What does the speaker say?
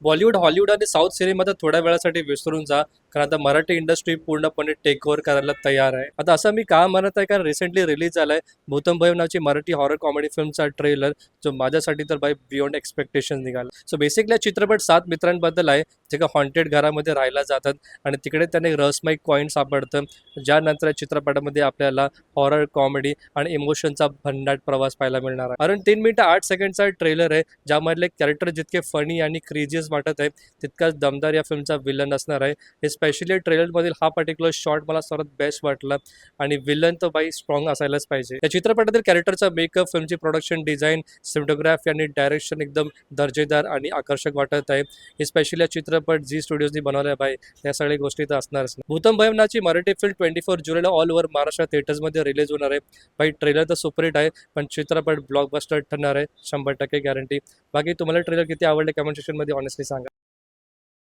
Bollywood, Hollywood आणि south cinema तर थोड्या वेळासाठी विसरून जा, कारण आता मराठी इंडस्ट्री पूर्णपणे टेक ओव्हर करायला तयार आहे. आता असं मी का म्हणत आहे, कारण रिसेंटली रिलीज झालाय भूतम भयम नावाची मराठी हॉरर कॉमेडी फिल्मचा ट्रेलर, जो माझ्यासाठी तर बाय बियॉन्ड एक्सपेक्टेशन निघाला. सो बेसिकली हा चित्रपट 7 मित्रांबद्दल आहे, जे का हॉन्टेड घरामध्ये राहायला जातात आणि तिकडे त्यांना एक रहस्यमय कॉईन सापडतं, ज्यानंतर या चित्रपटामध्ये आपल्याला हॉरर, कॉमेडी आणि इमोशनचा भन्नाट प्रवास पाहायला मिळणार आहे. कारण 3 मिनिटं 8 सेकंडचा ट्रेलर आहे, ज्यामधले कॅरेक्टर जितके फनी आणि क्रेझियस वाटत आहे, तितकाच दमदार या फिल्मचा विलन असणार आहे. स्पेशली ट्रेलरमधील हा पर्टिक्युलर शॉट मला सर्वात बेस्ट वाटला आणि विलन तर बाई स्ट्रॉंग असायलाच पाहिजे. या चित्रपटातील कॅरेक्टरचा मेकअप, फिल्मची प्रोडक्शन डिझाईन, सिनेमॅटोग्राफी आणि डायरेक्शन एकदम दर्जेदार आणि आकर्षक वाटत आहे. स्पेशली हा चित्रपट झी स्टुडिओजनी बनवला आहे बाई, या सगळ्या गोष्टी तर असणारच. भूतम भयम नावाची मराठी फिल्म 24 जुलैला ऑल ओव्हर महाराष्ट्र थिएटर्समध्ये रिलीज होणार आहे. बाई ट्रेलर तर सुपरहिट आहे, पण चित्रपट ब्लॉकबस्टर ठरणार आहे 100% गॅरंटी. बाकी तुम्हाला ट्रेलर किती आवडले कमेंट सेक्शनमध्ये ऑनेस्टली सांगा.